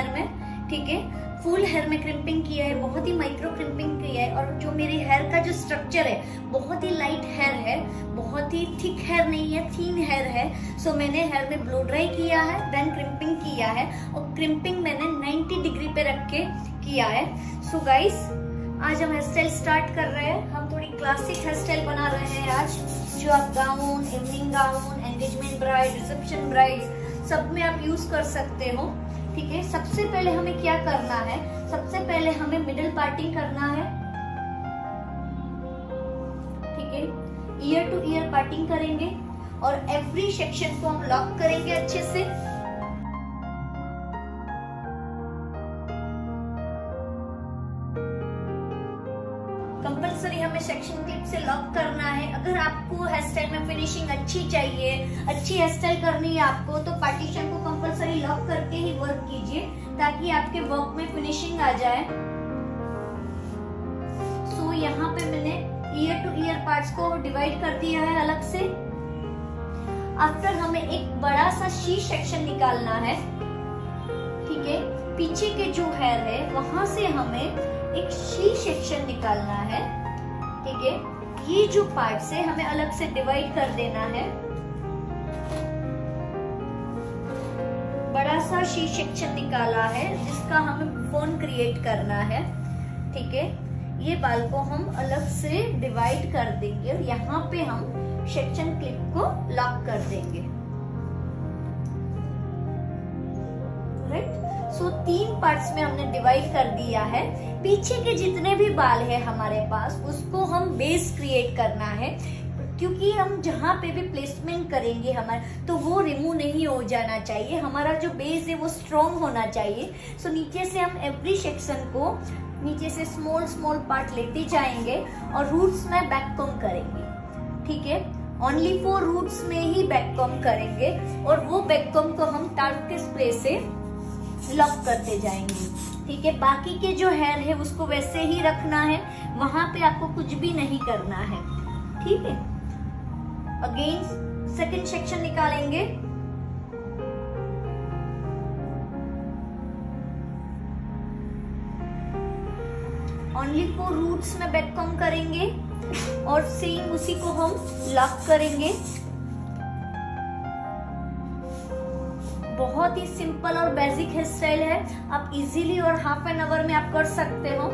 Hair में, ठीक है। फुल हेयर में क्रिम्पिंग किया है, बहुत ही माइक्रो क्रिम्पिंग किया है। और जो मेरे हेयर का जो स्ट्रक्चर है बहुत ही लाइट हेयर है, बहुत ही थिक हेयर नहीं है, थिन हेयर है। सो मैंने हेयर में ब्लो ड्राई किया है, देन क्रिम्पिंग किया है, और क्रिम्पिंग मैंने 90 डिग्री पे रख के किया है। सो गाइस, आज हम हेयर स्टाइल स्टार्ट कर रहे हैं। हम थोड़ी क्लासिक हेयर स्टाइल बना रहे हैं आज, जो आप gown, evening gown, engagement bride, reception bride सब में आप यूज कर सकते हो, ठीक है। सबसे पहले हमें क्या करना है, सबसे पहले हमें मिडिल पार्टिंग करना है, ठीक है। ईयर टू ईयर पार्टिंग करेंगे और एवरी सेक्शन को हम लॉक करेंगे अच्छे से। कंपल्सरी हमें सेक्शन क्लिप से लॉक करना है। अगर आपको हेयर स्टाइल में फिनिशिंग अच्छी चाहिए, अच्छी हेयर स्टाइल करनी है आपको, तो पार्टीशन को कंपल्सरी लॉक करके ही वर्क कीजिए, ताकि आपके वर्क में फिनिशिंग आ जाए। सो यहाँ पे मैंने ईयर टू ईयर पार्ट्स को डिवाइड कर दिया है अलग से। आफ्टर हमें एक बड़ा सा शी सेक्शन निकालना है, ठीक है। पीछे के जो हेयर है वहां से हमें एक शी सेक्शन निकालना है, ठीक है। ये जो पार्ट है हमें अलग से डिवाइड कर देना है। बड़ा सा शी सेक्शन निकाला है जिसका हमें फोन क्रिएट करना है, ठीक है। ये बाल को हम अलग से डिवाइड कर देंगे और यहाँ पे हम सेक्शन क्लिप को लॉक कर देंगे, राइट। सो 3 पार्ट्स में हमने डिवाइड कर दिया है। पीछे के जितने भी बाल है हमारे पास, उसको हम बेस क्रिएट करना है, क्योंकि हम जहाँ पे भी प्लेसमेंट करेंगे हमारे, तो वो रिमूव नहीं हो जाना चाहिए। हमारा जो बेस है वो स्ट्रॉन्ग होना चाहिए। सो नीचे से हम एवरी सेक्शन को नीचे से स्मॉल स्मॉल पार्ट लेते जाएंगे और रूट्स में बैक कॉम्ब करेंगे, ठीक है। ओनली फॉर रूट्स में ही बैक कॉम्ब करेंगे और वो बैक कॉम्ब को हम टार्क स्प्रे से लॉक करते जाएंगे, ठीक है। बाकी के जो हेयर है उसको वैसे ही रखना है, वहां पे आपको कुछ भी नहीं करना है, ठीक है। अगेन सेकंड सेक्शन निकालेंगे। ओनली फॉर रूट्स में बैक कॉम्ब करेंगे और सेम उसी को हम लॉक करेंगे। बहुत ही सिंपल और बेसिक हेयर स्टाइल है, आप इजीली और हाफ एन आवर में आप कर सकते हो।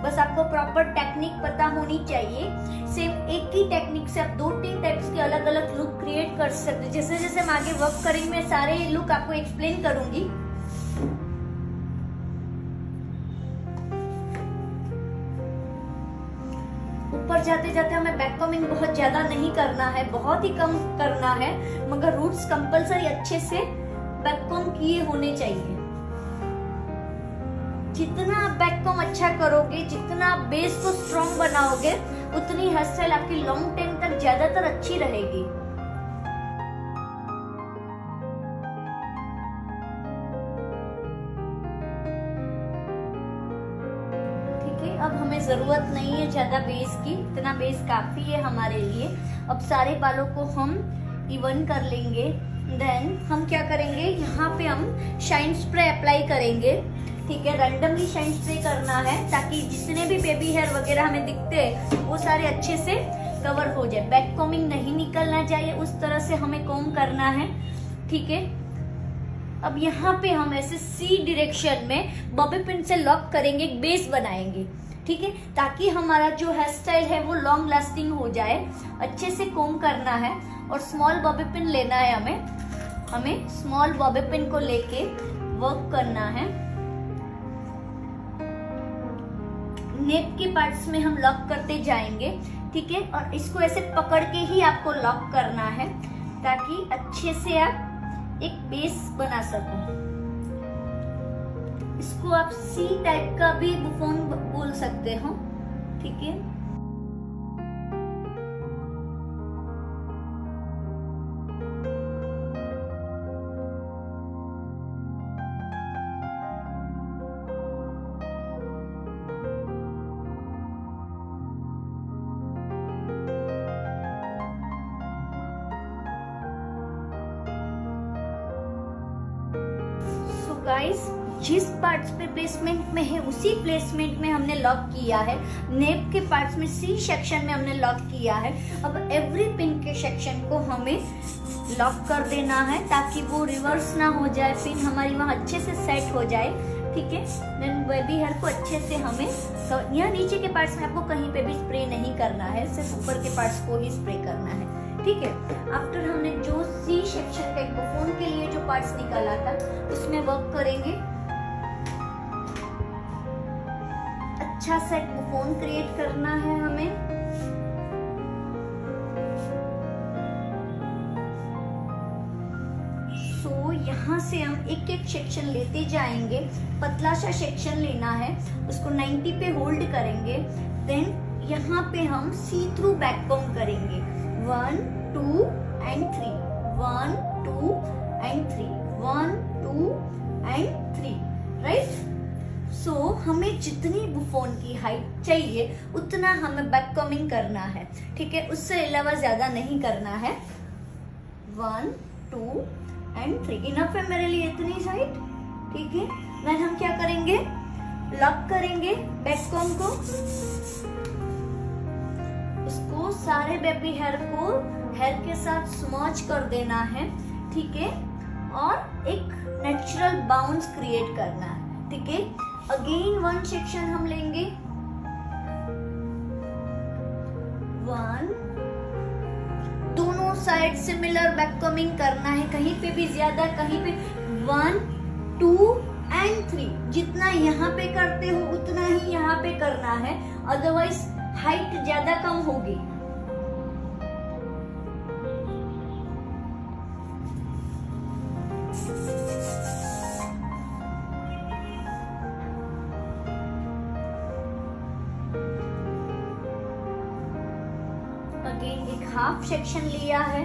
बस आपको प्रॉपर टेक्निक पता होनी चाहिए। सेम एक ही टेक्निक से आप 2-3 टाइप्स के अलग अलग लुक क्रिएट कर सकते हैं। जैसे जैसे हम आगे वर्क करेंगे मैं सारे लुक आपको एक्सप्लेन करूंगी। ऊपर जाते जाते हमें बैक कॉम्बिंग बहुत ज्यादा नहीं करना है, बहुत ही कम करना है, मगर रूट्स कंपल्सरी अच्छे से बैक कॉम्ब किए होने चाहिए। जितना आप बैक कॉम्ब अच्छा करोगे, जितना आप बेस को स्ट्रॉन्ग बनाओगे, उतनी हेयर स्टाइल आपकी लॉन्ग टाइम तक ज्यादातर अच्छी रहेगी। अब हमें जरूरत नहीं है ज्यादा बेस की, इतना बेस काफी है हमारे लिए। अब सारे बालों को हम इवन कर लेंगे। देन हम क्या करेंगे, यहाँ पे हम शाइन स्प्रे अप्लाई करेंगे, ठीक है। रैंडमली शाइन स्प्रे करना है ताकि जितने भी बेबी हेयर वगैरह हमें दिखते हैं वो सारे अच्छे से कवर हो जाए। बैक कॉम्बिंग नहीं निकलना चाहिए, उस तरह से हमें कॉम्ब करना है, ठीक है। अब यहाँ पे हम ऐसे सी डायरेक्शन में बॉबी पिन से लॉक करेंगे, एक बेस बनाएंगे, ठीक है, ताकि हमारा जो हेयर स्टाइल है वो लॉन्ग लास्टिंग हो जाए। अच्छे से कॉम्ब करना है और स्मॉल बॉबी पिन लेना है हमें स्मॉल बॉबी पिन को लेके वर्क करना है। नेक के पार्ट्स में हम लॉक करते जाएंगे, ठीक है। और इसको ऐसे पकड़ के ही आपको लॉक करना है ताकि अच्छे से आप एक बेस बना सको। इसको आप सी टाइप का भी बुफोन बोल सकते हो, ठीक है। गाइस जिस पार्ट्स पे प्लेसमेंट में है उसी प्लेसमेंट में हमने लॉक किया है। नेक के पार्ट्स में सी सेक्शन में हमने लॉक किया है। अब एवरी पिन के सेक्शन को हमें लॉक कर देना है ताकि वो रिवर्स ना हो जाए, पिन हमारी वहाँ अच्छे से सेट हो जाए। ठीक है, देन बेबी हेयर को अच्छे से हमें यहाँ नीचे के पार्ट्स में आपको कहीं पे भी स्प्रे नहीं करना है, सिर्फ ऊपर के पार्ट्स को ही स्प्रे करना है। ठीक है, आफ्टर हमने जो सी सेक्शन का एक बुफोन के लिए जो पार्ट्स निकाला था उसमें वर्क करेंगे। अच्छा सा एक बुफोन क्रिएट करना है हमें। यहाँ से हम एक एक सेक्शन लेते जाएंगे। पतला सा सेक्शन लेना है, उसको 90 पे होल्ड करेंगे। देन यहाँ पे हम सी थ्रू बैक कॉम करेंगे। 1 2 एंड 3, 1 2 एंड 3, 1 2 एंड 3, राइट। सो हमें जितनी बुफोन की हाइट चाहिए उतना हमें बैक कॉमिंग करना है। ठीक है, उससे अलावा ज्यादा नहीं करना है। 1 2 एंड 3 इनफ है मेरे लिए इतनी साइड। ठीक है, देन हम क्या करेंगे, लॉक करेंगे बैक कॉम को। उसको सारे बेबी हेयर को हेयर के साथ स्मॉच कर देना है। ठीक है, और एक नेचुरल बाउंस क्रिएट करना है। ठीक है, अगेन वन सेक्शन हम लेंगे। 1 दोनों साइड सिमिलर बैक कमिंग करना है, कहीं पे भी ज्यादा कहीं पे 1 2 एंड 3 जितना यहाँ पे करते हो उतना ही यहाँ पे करना है, अदरवाइज हाइट ज्यादा कम होगी। अगेन एक हाफ सेक्शन लिया है,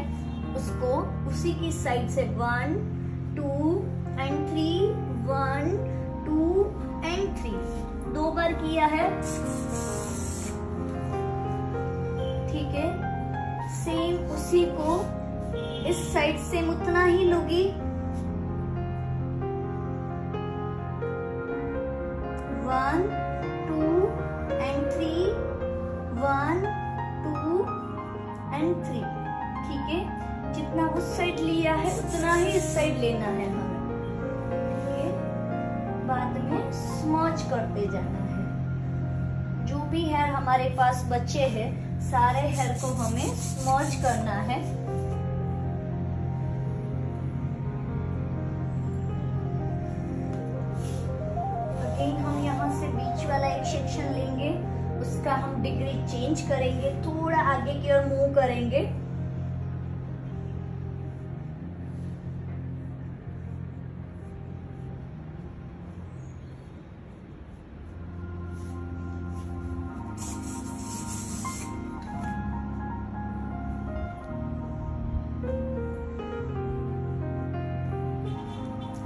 उसको उसी की साइड से 1 2 एंड 3, 1 2 एंड 3 2 बार किया है। ठीक है, सेम उसी को इस साइड से उतना ही लूंगी। 1 2 एंड 3, 1 2 एंड 3। ठीक है, जितना उस साइड लिया है उतना ही इस साइड लेना है हमें। ठीक है, बाद में स्मॉच करते जाना है। जो भी हेयर हमारे पास बचे हैं सारे हेयर को हमें स्मॉच करना है। अगेन हम यहाँ से बीच वाला एक सेक्शन लेंगे, उसका हम डिग्री चेंज करेंगे, थोड़ा आगे की ओर मूव करेंगे।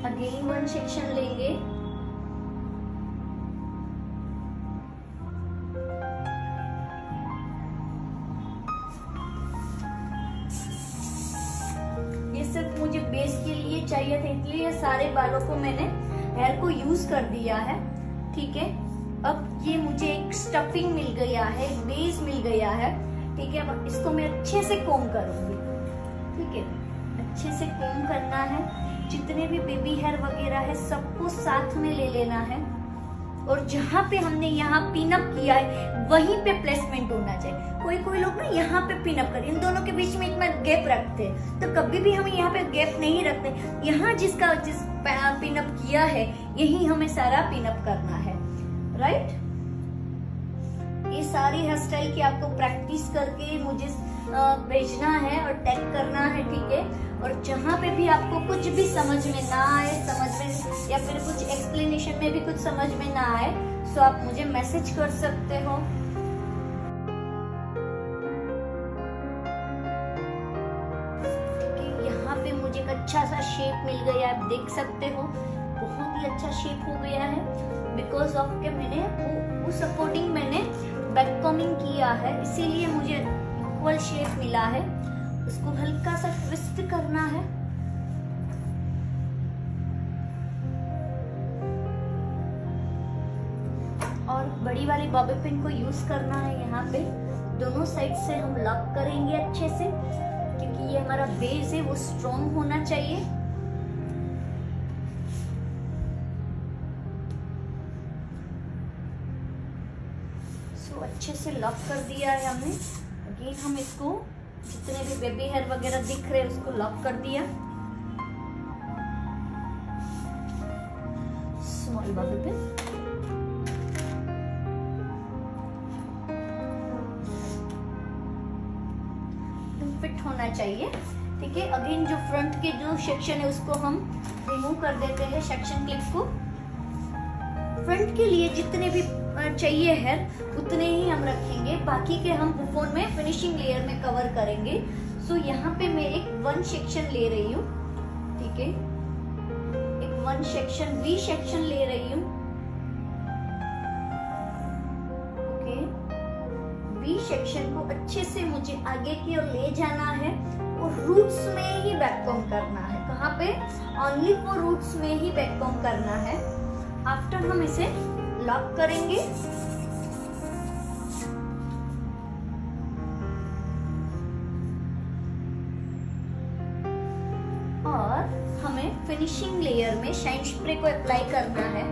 अगेन वन सेक्शन लेंगे। सिर्फ मुझे बेस के लिए चाहिए था, इसलिए सारे बालों को मैंने हेयर को यूज कर दिया है। ठीक है, अब ये मुझे एक स्टफिंग मिल गया है, एक बेस मिल गया है। ठीक है, अब इसको मैं अच्छे से कोम करूंगी। ठीक है, अच्छे से कोम करना है, जितने भी बेबी हेयर वगैरह है सबको साथ में ले लेना है। और जहाँ पे हमने यहाँ पिनअप किया है वहीं पे प्लेसमेंट होना चाहिए। कोई कोई लोग ना यहाँ पे पिनअप कर, इन दोनों के बीच में इतना गैप रखते हैं, तो कभी भी हम यहाँ पे गैप नहीं रखते। यहाँ जिस पिनअप किया है यही हमें सारा पिनअप करना है, राइट। ये सारी हेयर स्टाइल की आपको प्रैक्टिस करके मुझे भेजना है और टैग करना है। ठीक है, और जहाँ पे भी आपको कुछ भी समझ में ना आए, समझ में या फिर कुछ एक्सप्लेनेशन में भी कुछ समझ में ना आए, तो आप मुझे मैसेज कर सकते हो। यहाँ पे मुझे एक अच्छा सा शेप मिल गया, आप देख सकते हो, बहुत ही अच्छा शेप हो गया है। बिकॉज ऑफ के मैंने उस अकॉर्डिंग मैंने बैक कॉमिंग किया है, इसीलिए मुझे इक्वल शेप मिला है। उसको हल्का सा ट्विस्ट करना है। बड़ी वाली बॉबी पिन को यूज करना है। यहाँ पे दोनों साइड से हम लॉक करेंगे अच्छे से, क्योंकि ये हमारा बेस है वो स्ट्रॉन्ग होना चाहिए। सो अच्छे से लॉक कर दिया है हमने। अगेन हम इसको जितने भी बेबी हेयर वगैरह दिख रहे हैं उसको लॉक कर दिया। स्मॉल बॉबी पिन, फिट होना चाहिए। ठीक है, अगेन जो फ्रंट के जो सेक्शन है उसको हम रिमूव कर देते हैं, सेक्शन क्लिप को। फ्रंट के लिए जितने भी चाहिए हेयर उतने ही हम रखेंगे, बाकी के हम बुफोन में फिनिशिंग लेयर में कवर करेंगे। सो यहाँ पे मैं एक 1 सेक्शन ले रही हूँ। ठीक है, एक 1 सेक्शन वी सेक्शन ले रही हूँ। ओके, वी सेक्शन को अच्छे से मुझे आगे की ओर ले जाना है और रूट्स में ही बैककॉम करना है। कहाँ पे? ओनली फॉर रूट्स में ही बैककॉम करना है। आफ्टर हम इसे लॉक करेंगे। और हमें फिनिशिंग लेयर में शाइन स्प्रे को अप्लाई करना है।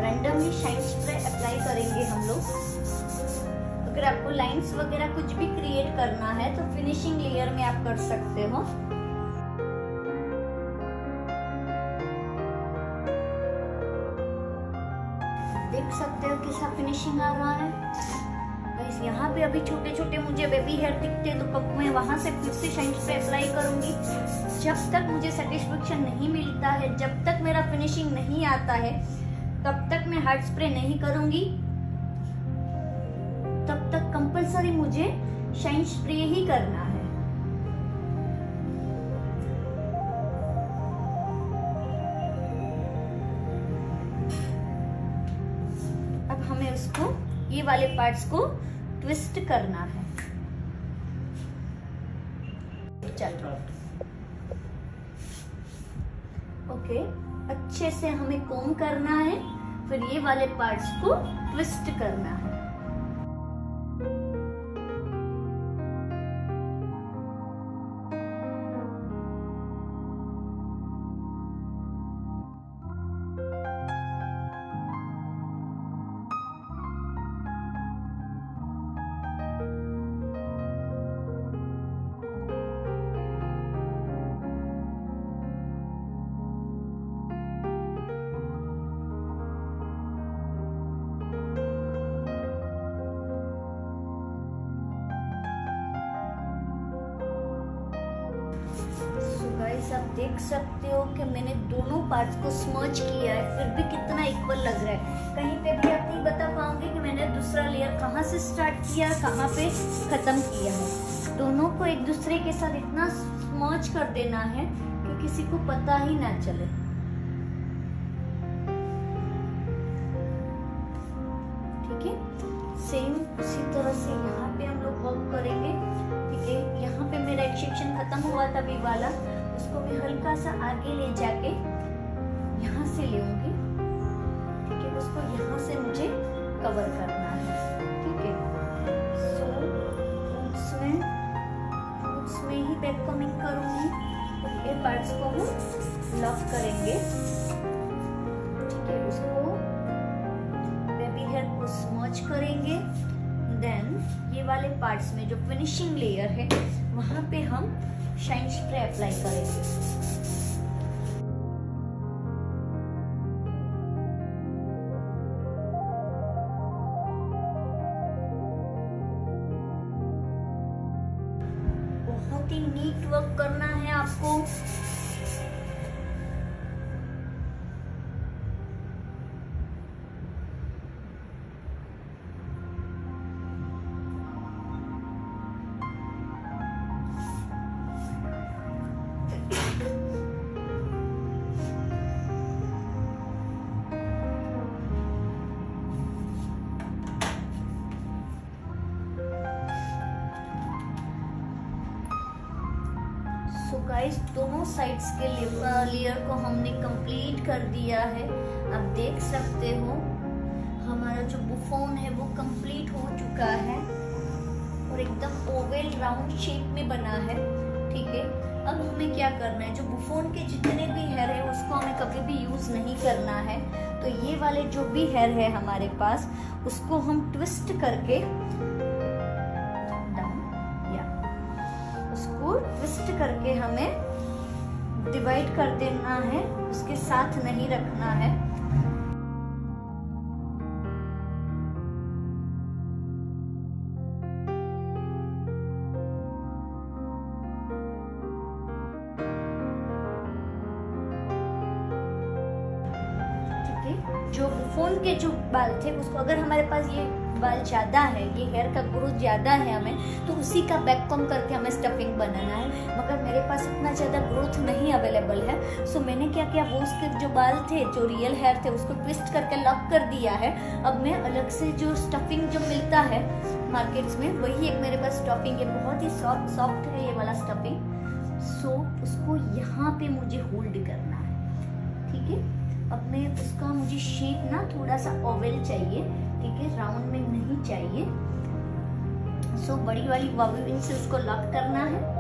रैंडमली शाइन स्प्रे अप्लाई करेंगे हम लोग। अगर आपको लाइंस वगैरह कुछ भी क्रिएट करना है तो फिनिशिंग लेयर में आप कर सकते हो। देख सकते हो कैसा फिनिशिंग आ रहा है। गाइस यहाँ पे अभी छोटे छोटे मुझे बेबी हेयर दिखते हैं, तो मैं वहां से फिर से शाइन स्प्रे अप्लाई करूंगी। जब तक मुझे सेटिस्फेक्शन नहीं मिलता है, जब तक मेरा फिनिशिंग नहीं आता है, तब तक मैं हार्ड स्प्रे नहीं करूंगी। तब तक कंपलसरी मुझे शाइन स्प्रे ही करना है। अब हमें उसको, ये वाले पार्ट्स को ट्विस्ट करना है। चलो ओके, अच्छे से हमें कोम करना है, फिर ये वाले पार्ट्स को ट्विस्ट करना है। आप देख सकते हो कि मैंने दोनों पार्ट्स को स्मर्ज किया है, फिर भी कितना इक्वल लग रहा है। कहीं पे भी आप नहीं बता पाओगे कि मैंने दूसरा लेयर कहाँ से स्टार्ट किया, कहाँ पे खत्म किया है। दोनों को एक दूसरे के साथ इतना स्मर्ज कर देना है कि किसी को पता ही ना चले। ठीक है, सेम उसी तरह से यहाँ पे हम लोग वर्क करेंगे। ठीक है, यहाँ पे मेरा एक सेक्शन खत्म हुआ था वी वाला, उसको मैं हल्का सा आगे ले जाके यहाँ से लूंगी। ठीक है, उसको यहाँ से मुझे कवर करना है। ठीक है, सो उसमें ही बैककमिंग करूंगी। ये पार्ट्स को हम लॉक करेंगे। ठीक है, उसको बेबी हेयर को स्मर्ज करेंगे। देन ये वाले पार्ट्स में जो फिनिशिंग लेयर है वहां पे हम शाइन स्प्रे अप्लाई करेंगे। बहुत ही नीट वर्क करना है आपको। गाइस दोनों साइड्स के लेयर को हमने कंप्लीट कर दिया है। आप देख सकते हो हमारा जो बुफोन है वो कंप्लीट हो चुका है और एकदम ओवल राउंड शेप में बना है। ठीक है, अब हमें क्या करना है, जो बुफोन के जितने भी हेयर है उसको हमें कभी भी यूज नहीं करना है। तो ये वाले जो भी हेयर है हमारे पास उसको हम ट्विस्ट करके उसको ट्विस्ट करके हमें डिवाइड कर देना है, उसके साथ नहीं रखना है। जो बुफोन के जो बाल थे उसको, अगर हमारे पास ये बाल ज्यादा है, ये हेयर का ग्रोथ ज्यादा है हमें, तो उसी का बैककॉम करके हमें स्टफिंग बनाना है। मगर मेरे पास इतना ज्यादा ग्रोथ नहीं अवेलेबल है, सो मैंने क्या किया, वो उसके जो बाल थे, जो रियल हेयर थे, उसको ट्विस्ट करके लॉक कर दिया है। अब मैं अलग से जो स्टफिंग जो मिलता है मार्केट्स में, वही एक मेरे पास स्टफिंग है, बहुत ही सॉफ्ट है ये वाला स्टफिंग। सो उसको यहाँ पे मुझे होल्ड करना है। ठीक है, अब मैं उसका मुझे शेप ना थोड़ा सा ओवल चाहिए। ठीक है, राउंड में नहीं चाहिए। सो बड़ी वाली बॉबी पिन से उसको लॉक करना है।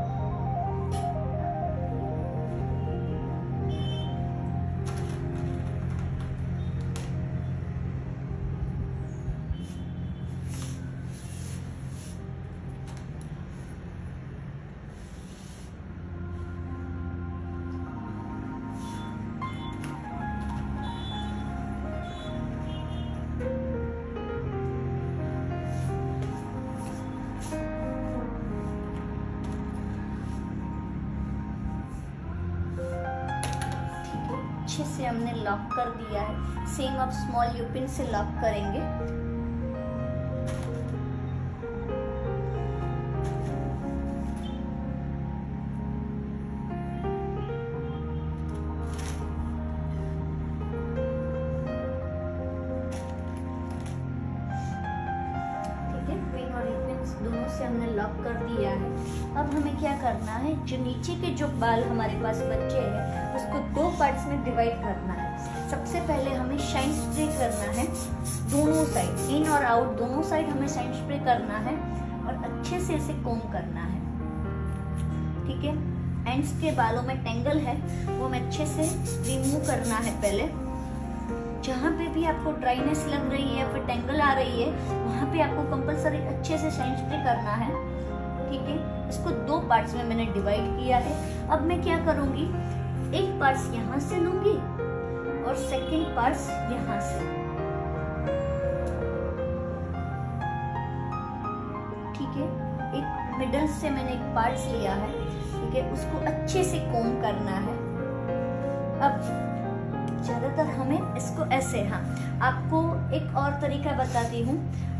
अच्छे से हमने लॉक कर दिया है। सेम अब स्मॉल यू पिन से लॉक करेंगे। दोनों से हमने लॉक कर दिया है। अब हमें क्या करना है, जो नीचे के जो बाल हमारे पास बचे हैं उसको दो पार्ट्स में डिवाइड करना है। सबसे पहले हमें शाइन स्प्रे करना है, दोनों साइड, इन और आउट दोनों साइड हमें शाइन स्प्रे करना है और अच्छे से इसे कोम करना है। ठीक है, एंड्स के बालों में टेंगल है वो हमें अच्छे से रिमूव करना है। पहले जहाँ पे भी आपको ड्राइनेस लग रही है या फिर टेंगल आ रही है वहाँ पे आपको कंपलसरी अच्छे से शाइन स्प्रे करना है। ठीक है, इसको दो पार्ट्स में मैंने डिवाइड किया है। अब मैं क्या करूंगी, एक पार्ट्स यहाँ से लूंगी और सेकंड पार्ट्स यहाँ से। ठीक है, एक मिडल से मैंने एक पार्ट्स लिया है। ठीक है, उसको अच्छे से कोम करना है। अब ज्यादातर हमें इसको ऐसे, हाँ आपको एक और तरीका बताती हूँ।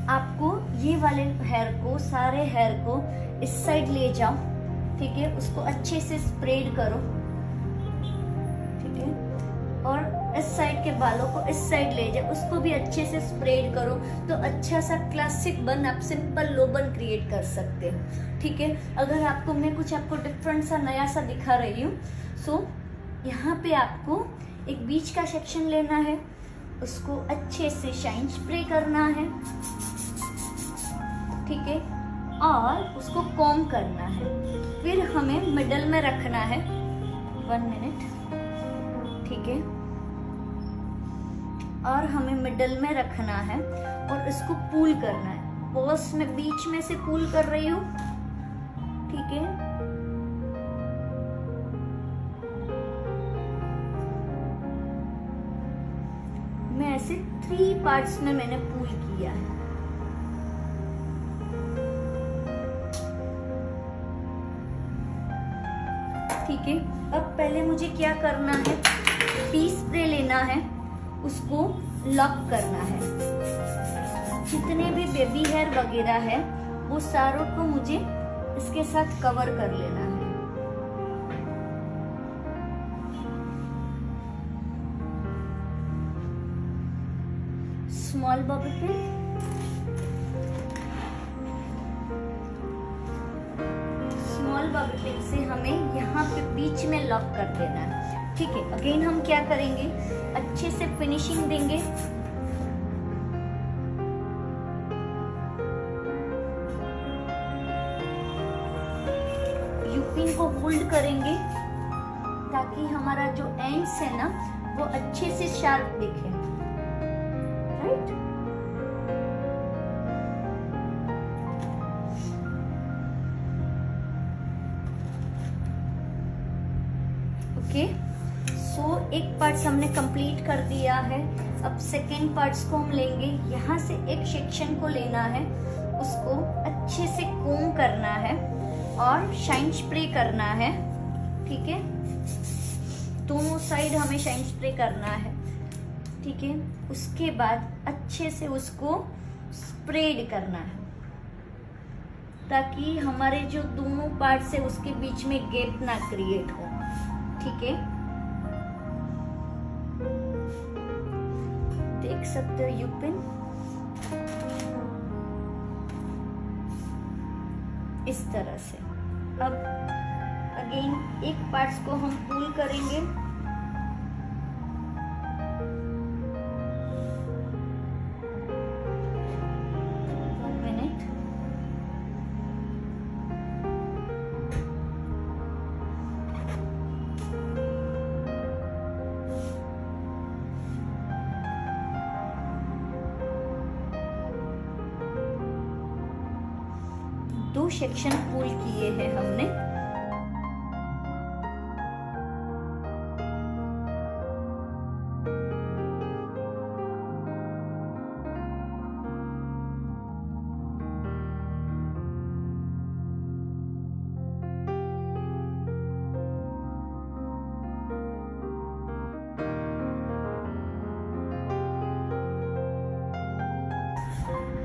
आपको ये वाले हेयर को, सारे हेयर को इस साइड ले जाओ। ठीक है, उसको अच्छे से स्प्रेड करो। ठीक है, और इस साइड के बालों को इस साइड ले जाओ, उसको भी अच्छे से स्प्रेड करो। तो अच्छा सा क्लासिक बन, आप सिंपल लो बन क्रिएट कर सकते हो। ठीक है, अगर आपको मैं कुछ आपको डिफरेंट सा नया सा दिखा रही हूँ। सो यहाँ पे आपको एक बीच का सेक्शन लेना है, उसको अच्छे से शाइन स्प्रे करना है। ठीक है, और उसको कॉम करना है। फिर हमें मिडल में रखना है 1 मिनट। ठीक है, और हमें मिडल में रखना है और इसको पुल करना है। बस मैं बीच में से पुल कर रही हूँ। ठीक है, मैं ऐसे 3 पार्ट्स में मैंने पुल किया है। ठीक है, अब पहले मुझे क्या करना है, पी स्प्रे लेना है, उसको लॉक करना है। जितने भी बेबी हेयर वगैरह है वो सारों को मुझे इसके साथ कवर कर लेना है। Small bobby pin, small bobby pin से हमें यहाँ पे बीच में लॉक कर देना है। ठीक है, अगेन हम क्या करेंगे, अच्छे से फिनिशिंग देंगे। इसको होल्ड करेंगे ताकि हमारा जो एंड्स है ना वो अच्छे से शार्प दिखे, राइट। ओके, सो एक पार्ट्स हमने कंप्लीट कर दिया है। अब सेकेंड पार्ट्स को हम लेंगे। यहाँ से एक सेक्शन को लेना है, उसको अच्छे से कोम करना है और शाइन स्प्रे करना है, ठीक है। दोनों साइड हमें शाइन स्प्रे करना है, ठीक है। उसके बाद अच्छे से उसको स्प्रेड करना है ताकि हमारे जो दोनों पार्ट्स है उसके बीच में गैप ना क्रिएट हो, ठीक है। देख सकते हो यूपिन इस तरह से। अब अगेन एक पार्ट्स को हम पुल करेंगे, दो सेक्शन पुल किए हैं हमने।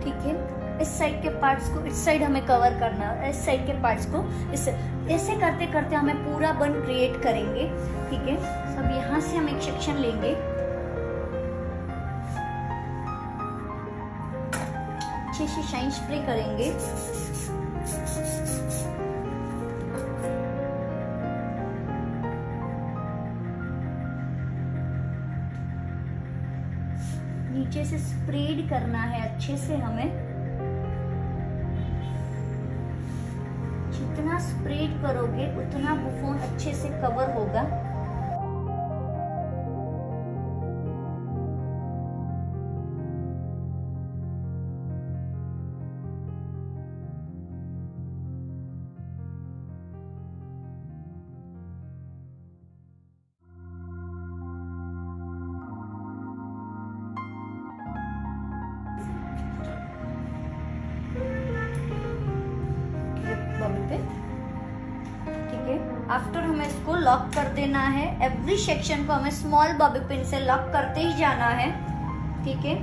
ठीक है, इस साइड के पार्ट्स को इस साइड हमें कवर करना है, इस साइड के पार्ट्स को इस ऐसे करते करते हमें पूरा बन क्रिएट करेंगे, ठीक है। सब यहाँ से हम एक सेक्शन लेंगे, अच्छे से शाइन स्प्रे करेंगे, नीचे से स्प्रेड करना है अच्छे से। हमें जितना स्प्रेड करोगे उतना बुफोन अच्छे से कवर होगा। आफ्टर हमें इसको लॉक कर देना है। एवरी सेक्शन को हमें स्मॉल बॉबी पिन से लॉक करते ही जाना है, ठीक है।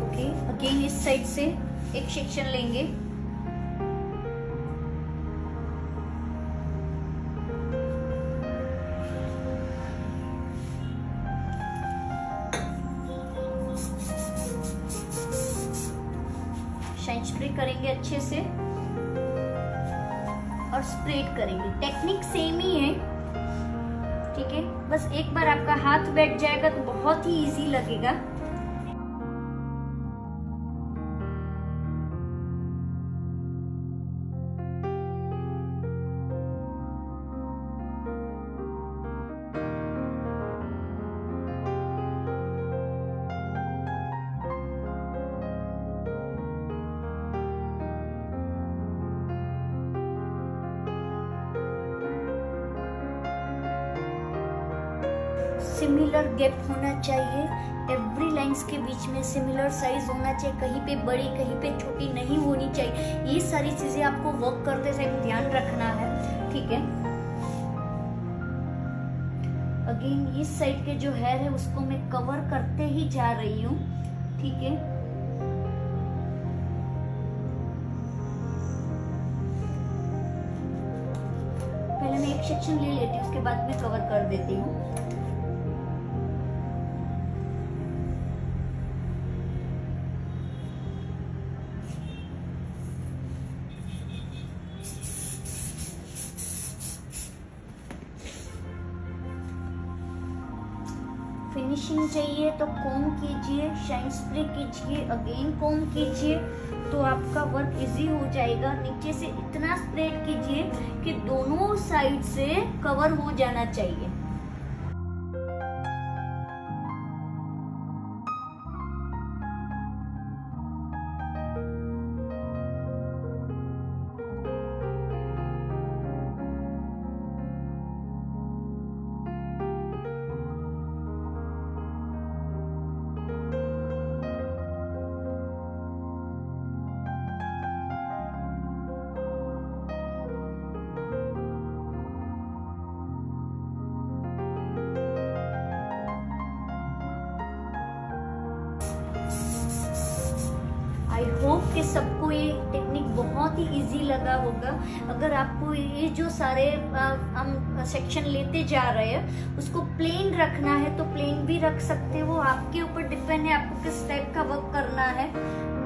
ओके, अगेन इस साइड से एक सेक्शन लेंगे, शाइन स्प्रे करेंगे अच्छे से और स्प्रेड करेंगे। टेक्निक सेम ही है, ठीक है। बस एक बार आपका हाथ बैठ जाएगा तो बहुत ही इजी लगेगा। सिमिलर गैप होना चाहिए, एवरी लाइंस के बीच में सिमिलर साइज होना चाहिए, कहीं पे बड़ी कहीं पे छोटी नहीं होनी चाहिए। ये सारी चीजें आपको वर्क करते समय ध्यान रखना है, ठीक है। अगेन इस साइड के जो हेयर है उसको मैं कवर करते ही जा रही हूँ, ठीक है। पहले मैं एक सेक्शन ले लेती हूँ, उसके बाद में कवर कर देती हूँ। फिनिशिंग चाहिए तो कोम कीजिए, शाइन स्प्रे कीजिए, अगेन कोम कीजिए, तो आपका वर्क इजी हो जाएगा। नीचे से इतना स्प्रेड कीजिए कि दोनों साइड से कवर हो जाना चाहिए। आई होप कि सबको ये टेक्निक बहुत ही इजी लगा होगा। अगर आपको ये जो सारे हम सेक्शन लेते जा रहे हैं उसको प्लेन रखना है तो प्लेन भी रख सकते हो, आपके ऊपर डिपेंड है आपको किस टाइप का वर्क करना है।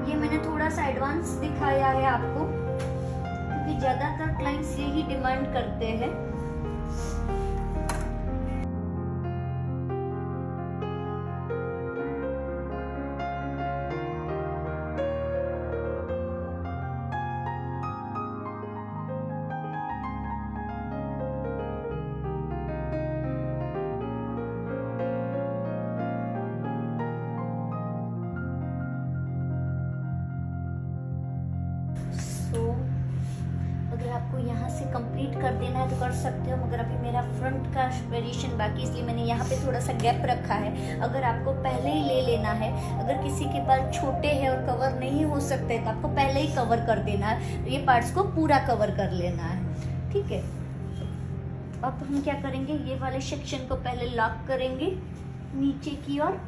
ये मैंने थोड़ा सा एडवांस दिखाया है आपको क्योंकि ज्यादातर क्लाइंट्स यही डिमांड करते हैं। अगर आपको यहाँ से कंप्लीट कर देना है तो कर सकते हो, मगर अभी मेरा फ्रंट का वेरिएशन बाकी इसलिए मैंने यहाँ पे थोड़ा सा गैप रखा है। अगर आपको पहले ही ले लेना है, अगर किसी के बाल छोटे हैं और कवर नहीं हो सकते तो आपको पहले ही कवर कर देना है, तो ये पार्ट्स को पूरा कवर कर लेना है। ठीक है, अब हम क्या करेंगे, ये वाले सेक्शन को पहले लॉक करेंगे नीचे की ओर।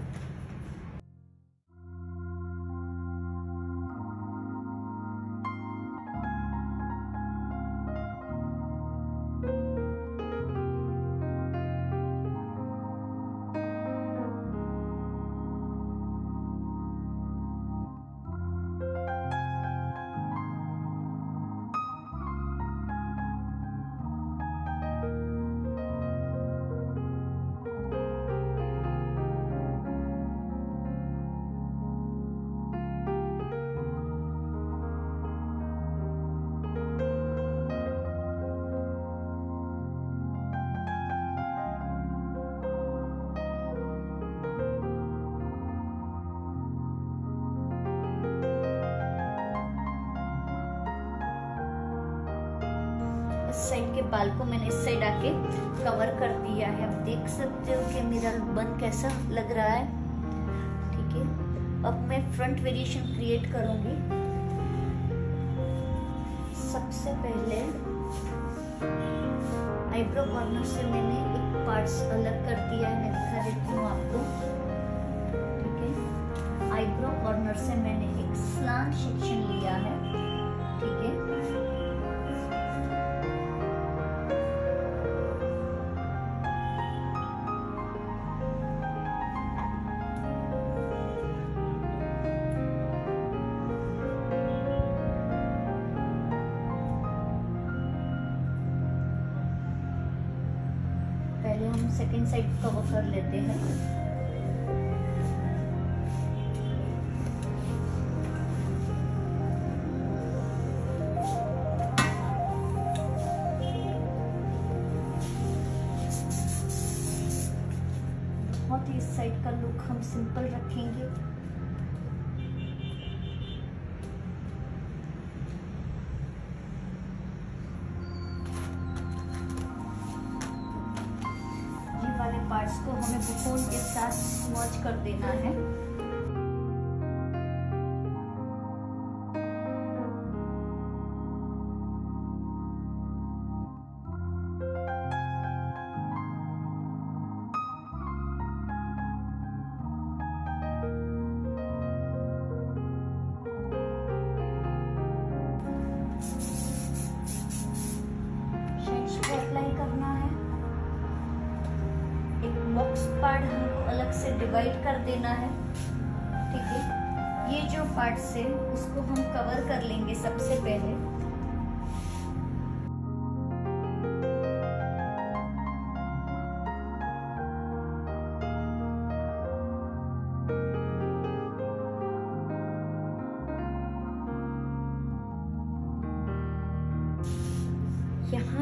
इस साइड के बाल को मैंने इस साइड आके कवर कर दिया है। आप देख सकते हो कि मेरा बन कैसा लग रहा है। ठीक है, अब मैं फ्रंट वेरिएशन क्रिएट करूंगी। सबसे पहले आईब्रो कॉर्नर से मैंने एक पार्ट्स अलग कर दिया है, मैं दिखा देती हूँ आपको। ठीक है, आईब्रो कॉर्नर से मैंने एक स्लांट सेक्शन लिया है। ठीक है, पहले हम सेकंड साइड कवर कर लेते हैं। बहुत ही इस साइड का लुक हम सिंपल रखेंगे। वाले पार्ट्स को हमें बुकोन के साथ स्मर्ज कर देना है। शेड्स को अप्लाई करना है। एक बॉक्स पार्ट हमको अलग से डिवाइड कर देना है। ठीक है, ये जो पार्ट्स है उसको हम कवर कर लेंगे सबसे पहले।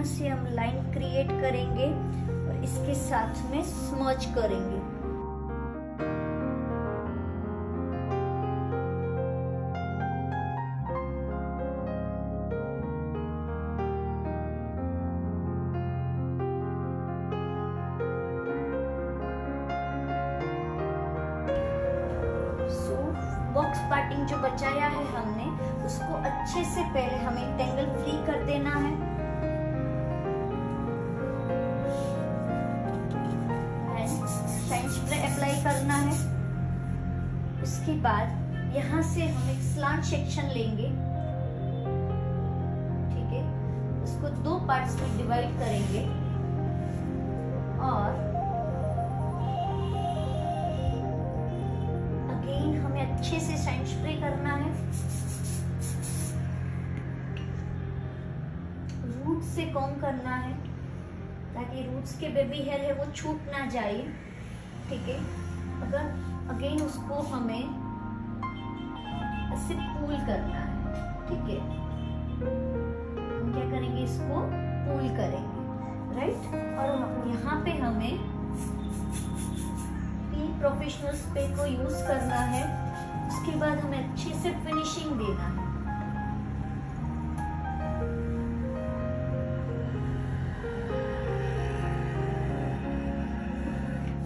यहाँ से हम लाइन क्रिएट करेंगे और इसके साथ में स्मर्ज करेंगे। बॉक्स पार्टिंग जो बचाया है हमने, उसको अच्छे से पहले हमें टेंगल फ्री कर देना है। शाइन स्प्रे अप्लाई करना है। उसके बाद यहाँ से हम एक स्लांट सेक्शन लेंगे, ठीक है। उसको 2 पार्ट्स में डिवाइड करेंगे और अच्छे से शाइन स्प्रे करना है। रूट से कॉम्ब करना है ताकि रूट्स के बेबी हेयर है वो छूट ना जाए, ठीक है। अगर अगेन उसको हमें ऐसे पुल करना है, ठीक है। हम क्या करेंगे, इसको पुल करेंगे, राइट। और यहाँ पे हमें प्रोफेशनल स्प्रे को यूज करना है। उसके बाद हमें अच्छे से फिनिशिंग देना है।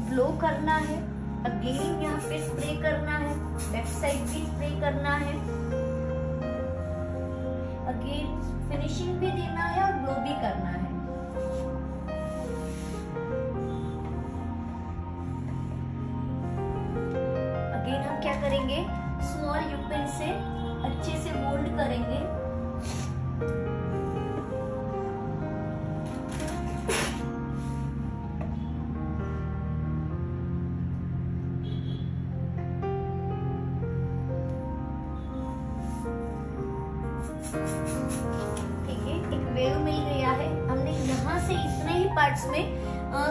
ब्लो करना है, अगेन यहाँ पे स्प्रे करना है, बैक साइड भी स्प्रे करना है, अगेन फिनिशिंग भी देना है और ब्लो भी करना है। हम क्या करेंगे, स्मॉल यू पेन से अच्छे से मोल्ड करेंगे। ठीक है, एक वेव मिल गया है। हमने यहाँ से इतने ही पार्ट्स में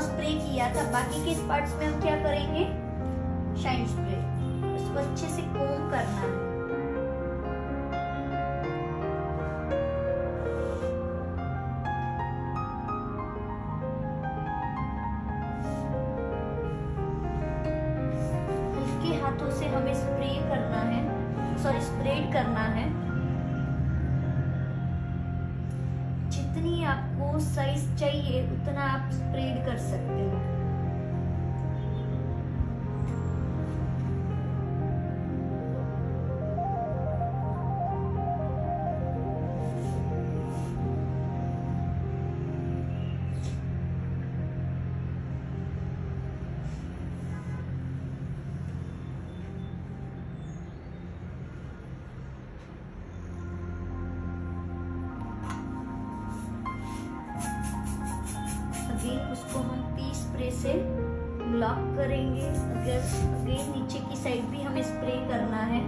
स्प्रे किया था, बाकी के पार्ट्स में हम क्या करेंगे, शाइन स्प्रे। उसको अच्छे से कोम करना है। हल्के हाथों से हमें स्प्रे करना है, सॉरी स्प्रेड करना है। जितनी आपको साइज चाहिए उतना आप स्प्रेड कर सकते हो। उसको हम पी स्प्रे से लॉक करेंगे। अगेन नीचे की साइड भी हमें स्प्रे करना है।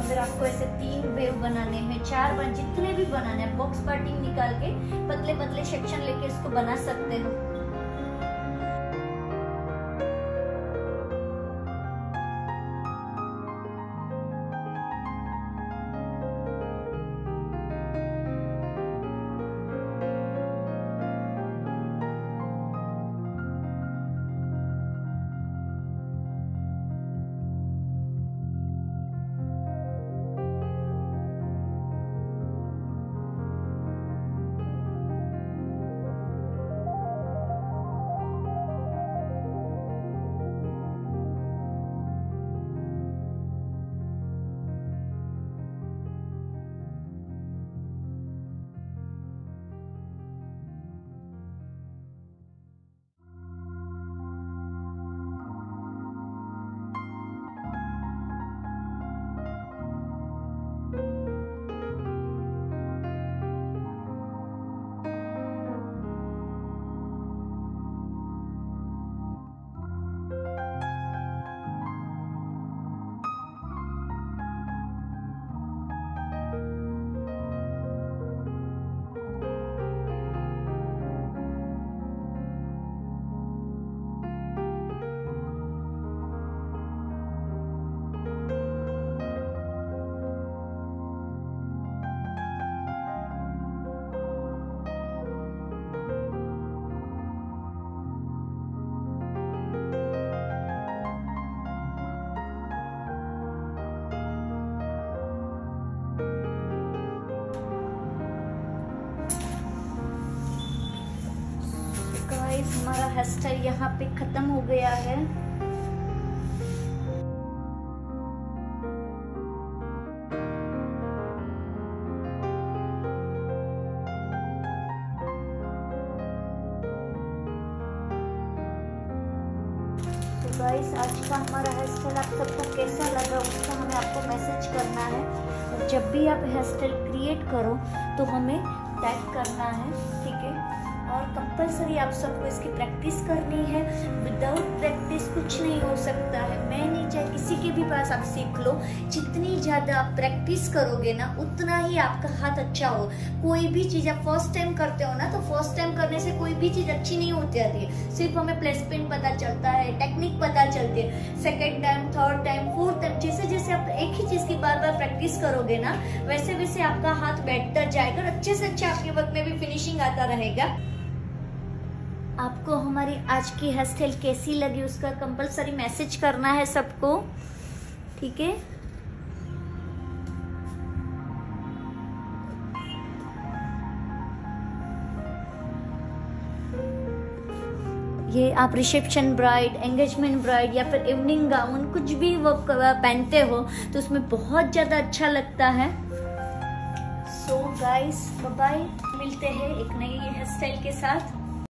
अगर आपको ऐसे 3 वेव बनाने हैं, 4 बार जितने भी बनाने हैं, बॉक्स पार्टिंग निकाल के पतले पतले सेक्शन लेके इसको बना सकते हो। हेयर स्टाइल यहाँ पे खत्म हो गया है। तो गाइस आज का हमारा हेयर स्टाइल आप सबको कैसा लगा उसका हमें आपको मैसेज करना है। और जब भी आप हेयर स्टाइल क्रिएट करो तो हमें टैग करना है, ठीक है। और कंपलसरी आप सबको इसकी प्रैक्टिस करनी है। विदाउट प्रैक्टिस कुछ नहीं हो सकता है। मैं नहीं चाहे किसी के भी पास आप सीख लो, जितनी ज़्यादा आप प्रैक्टिस करोगे ना उतना ही आपका हाथ अच्छा हो। कोई भी चीज़ आप फर्स्ट टाइम करते हो ना, तो फर्स्ट टाइम करने से कोई भी चीज़ अच्छी नहीं होती आती है। सिर्फ हमें प्लेसमेंट पता चलता है, टेक्निक पता चलती है। Second time, third time, fourth time, जैसे जैसे आप एक ही चीज़ की बार बार प्रैक्टिस करोगे ना, वैसे वैसे आपका हाथ बैठता जाएगा और अच्छे से अच्छा आपके वर्क में भी फिनिशिंग आता रहेगा। आपको हमारी आज की हेयर स्टाइल कैसी लगी उसका कंपलसरी मैसेज करना है सबको, ठीक है। ये आप रिसेप्शन ब्राइड, एंगेजमेंट ब्राइड या फिर इवनिंग गाउन कुछ भी वो पहनते हो तो उसमें बहुत ज़्यादा अच्छा लगता है। सो गाइस बाय बाय, मिलते हैं एक नई हेयर स्टाइल के साथ।